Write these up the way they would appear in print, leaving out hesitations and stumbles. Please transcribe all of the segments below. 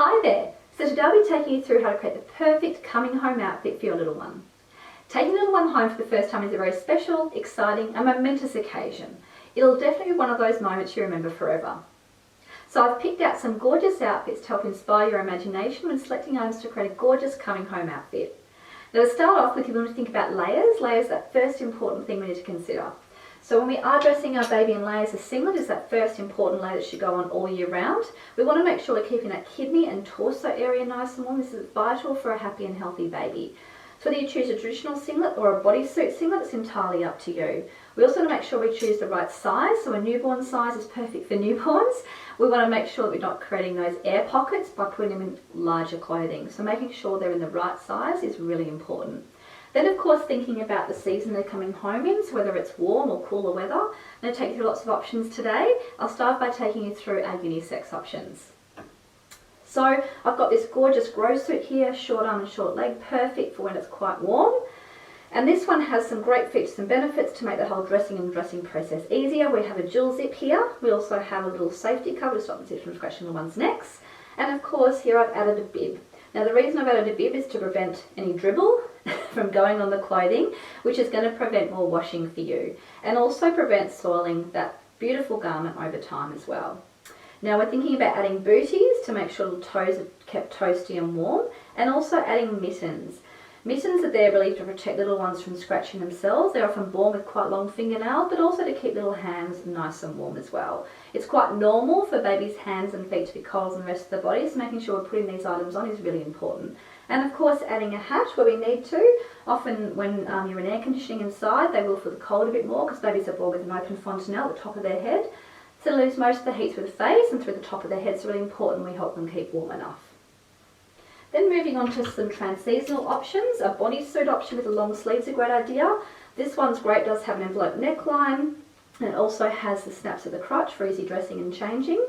Hi there! So today I'll be taking you through how to create the perfect coming home outfit for your little one. Taking your little one home for the first time is a very special, exciting and momentous occasion. It'll definitely be one of those moments you remember forever. So I've picked out some gorgeous outfits to help inspire your imagination when selecting items to create a gorgeous coming home outfit. Now to start off with, you want to think about layers. Layers are that first important thing we need to consider. So when we are dressing our baby in layers, a singlet is that first important layer that should go on all year round. We want to make sure we're keeping that kidney and torso area nice and warm. This is vital for a happy and healthy baby. So whether you choose a traditional singlet or a bodysuit singlet, it's entirely up to you. We also want to make sure we choose the right size. So a newborn size is perfect for newborns. We want to make sure that we're not creating those air pockets by putting them in larger clothing. So making sure they're in the right size is really important. Then of course thinking about the season they're coming home in, so whether it's warm or cooler weather. I'm going to take you through lots of options today. I'll start by taking you through our unisex options. So I've got this gorgeous grow suit here, short arm and short leg, perfect for when it's quite warm. And this one has some great features and benefits to make the whole dressing process easier. We have a dual zip here. We also have a little safety cover to stop the zips from scratching the one's necks. And of course here I've added a bib. Now the reason I've added a bib is to prevent any dribble from going on the clothing, which is going to prevent more washing for you, and also prevent soiling that beautiful garment over time as well. Now we're thinking about adding booties to make sure the toes are kept toasty and warm, and also adding mittens. Mittens are there really to protect little ones from scratching themselves. They're often born with quite long fingernails, but also to keep little hands nice and warm as well. It's quite normal for babies' hands and feet to be cold than the rest of the body, so making sure we're putting these items on is really important. And of course adding a hat where we need to. Often when you're in air conditioning inside, they will feel the cold a bit more because babies are born with an open fontanelle at the top of their head. So they lose most of the heat through the face and through the top of their head, so it's really important we help them keep warm enough. Then moving on to some trans-seasonal options. A bodysuit option with a long sleeve is a great idea. This one's great, does have an envelope neckline, and it also has the snaps at the crotch for easy dressing and changing.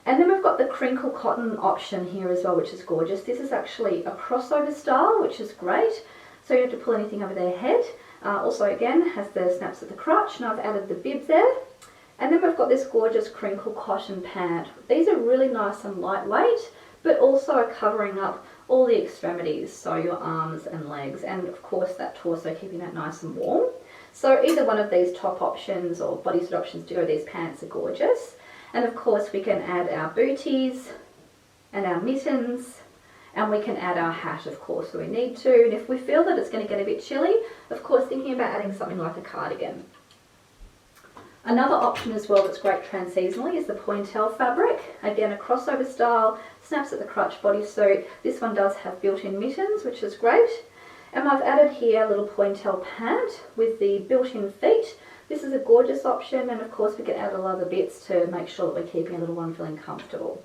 And then we've got the crinkle cotton option here as well, which is gorgeous. This is actually a crossover style, which is great. So you don't have to pull anything over their head. Also again, has the snaps at the crotch, and I've added the bib there. And then we've got this gorgeous crinkle cotton pant. These are really nice and lightweight, but also are covering up all the extremities, so your arms and legs, and of course that torso, keeping that nice and warm. So either one of these top options or bodysuit options to go with these pants are gorgeous. And of course we can add our booties and our mittens, and we can add our hat of course if we need to. And if we feel that it's going to get a bit chilly, of course thinking about adding something like a cardigan. Another option as well that's great trans-seasonally is the pointelle fabric. Again, a crossover style, snaps at the crotch bodysuit. This one does have built-in mittens, which is great. And I've added here a little pointelle pant with the built-in feet. This is a gorgeous option, and of course we can add a lot of other bits to make sure that we're keeping a little one feeling comfortable.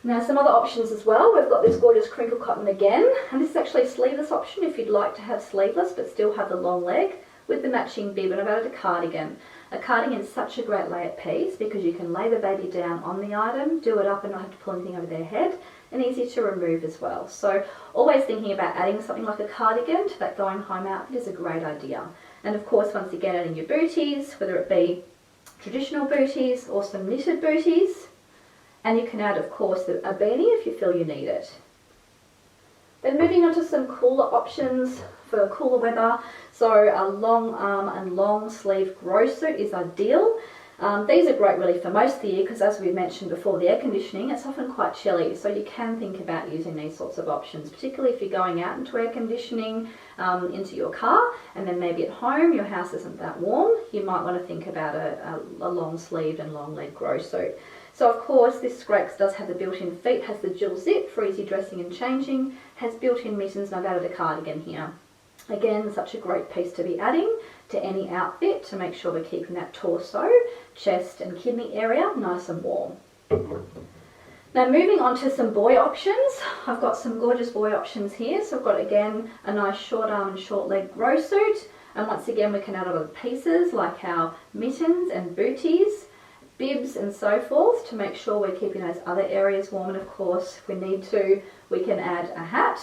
Now some other options as well. We've got this gorgeous crinkle cotton again, and this is actually a sleeveless option if you'd like to have sleeveless but still have the long leg, with the matching bib, and I've added a cardigan. A cardigan is such a great layered piece because you can lay the baby down on the item, do it up and not have to pull anything over their head, and easy to remove as well. So always thinking about adding something like a cardigan to that going home outfit is a great idea. And of course once again adding your booties, whether it be traditional booties or some knitted booties, and you can add of course a beanie if you feel you need it. Then moving on to some cooler options for cooler weather. So a long arm and long sleeve grow suit is ideal. These are great really for most of the year because, as we mentioned before, the air conditioning, it's often quite chilly, so you can think about using these sorts of options, particularly if you're going out into air conditioning into your car, and then maybe at home your house isn't that warm. You might want to think about a long sleeved and long leg grow suit. So of course this is great because it does have the built-in feet, has the dual zip for easy dressing and changing, has built-in mittens, and I've added a cardigan here. Again, such a great piece to be adding to any outfit to make sure we're keeping that torso, chest and kidney area nice and warm. Now moving on to some boy options. I've got some gorgeous boy options here. So I've got again a nice short arm and short leg grow suit, and once again we can add other pieces like our mittens and booties, bibs and so forth to make sure we're keeping those other areas warm, and of course if we need to we can add a hat.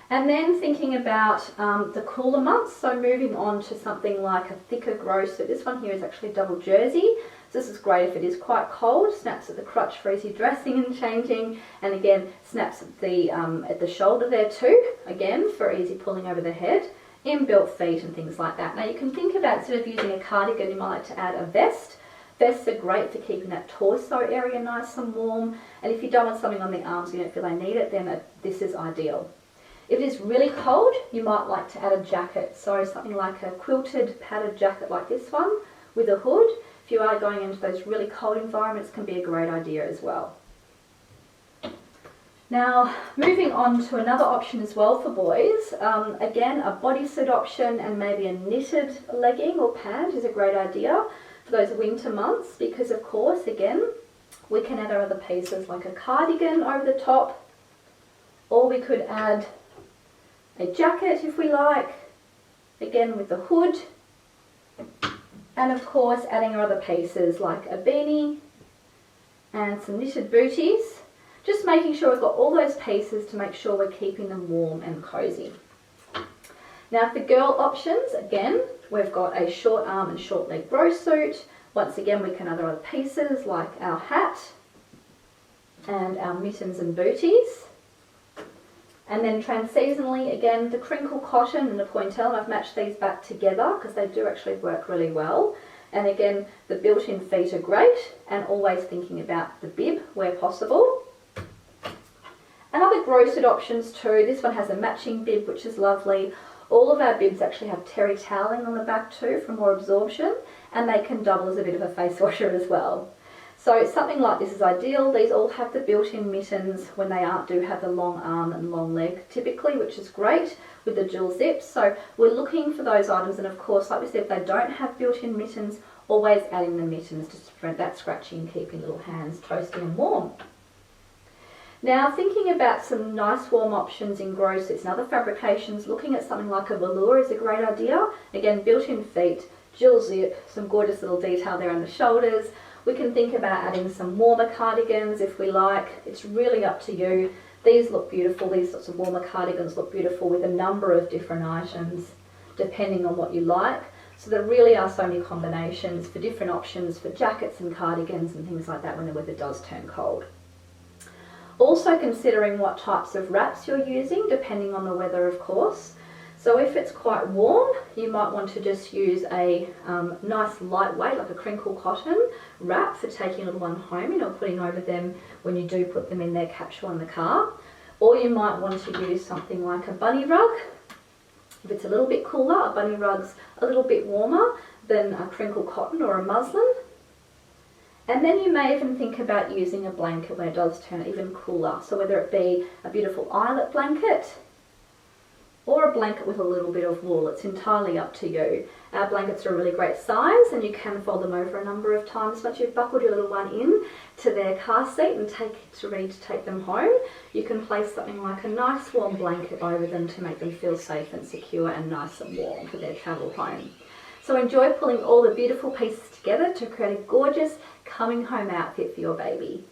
And then thinking about the cooler months, so moving on to something like a thicker grow suit. This one here is actually double jersey, so This is great if it is quite cold. Snaps at the crotch for easy dressing and changing, and again snaps at the shoulder there too, again for easy pulling over the head. Inbuilt feet and things like that. Now you can think about, instead of using a cardigan, you might like to add a vest. Vests are great for keeping that torso area nice and warm, and if you don't want something on the arms, you don't feel they need it, then this is ideal. If it is really cold, you might like to add a jacket, so something like a quilted padded jacket like this one with a hood. If you are going into those really cold environments, can be a great idea as well. Now, moving on to another option as well for boys, again a bodysuit option and maybe a knitted legging or pant is a great idea for those winter months, because of course again we can add our other pieces like a cardigan over the top, or we could add a jacket if we like, again with the hood, and of course adding our other pieces like a beanie and some knitted booties. Just making sure we've got all those pieces to make sure we're keeping them warm and cozy. Now for girl options, again, we've got a short arm and short leg bro suit. Once again, we can add other pieces like our hat and our mittens and booties. And then trans-seasonally, again, the crinkle cotton and the pointelle, and I've matched these back together because they do actually work really well. And again, the built-in feet are great, and always thinking about the bib where possible. And other grocered options too. This one has a matching bib, which is lovely. All of our bibs actually have terry toweling on the back too for more absorption, and they can double as a bit of a face washer as well. So something like this is ideal. These all have the built-in mittens when they do have the long arm and long leg typically, which is great with the dual zips. So we're looking for those items, and of course, like we said, if they don't have built-in mittens, always adding the mittens to prevent that scratching and keeping little hands toasty and warm. Now thinking about some nice warm options in grow suits and other fabrications, looking at something like a velour is a great idea. Again, built-in feet, dual zip, some gorgeous little detail there on the shoulders. We can think about adding some warmer cardigans if we like. It's really up to you. These look beautiful. These sorts of warmer cardigans look beautiful with a number of different items depending on what you like. So there really are so many combinations for different options for jackets and cardigans and things like that when the weather does turn cold. Also considering what types of wraps you're using, depending on the weather of course. So if it's quite warm, you might want to just use a nice lightweight, like a crinkle cotton wrap for taking a little one home and or putting over them when you do put them in their capsule in the car. Or you might want to use something like a bunny rug. If it's a little bit cooler, a bunny rug's a little bit warmer than a crinkle cotton or a muslin. And then you may even think about using a blanket when it does turn even cooler. So whether it be a beautiful eyelet blanket or a blanket with a little bit of wool, it's entirely up to you. Our blankets are a really great size, and you can fold them over a number of times. Once you've buckled your little one in to their car seat and ready to take them home, you can place something like a nice warm blanket over them to make them feel safe and secure and nice and warm for their travel home. So enjoy pulling all the beautiful pieces together to create a gorgeous coming home outfit for your baby.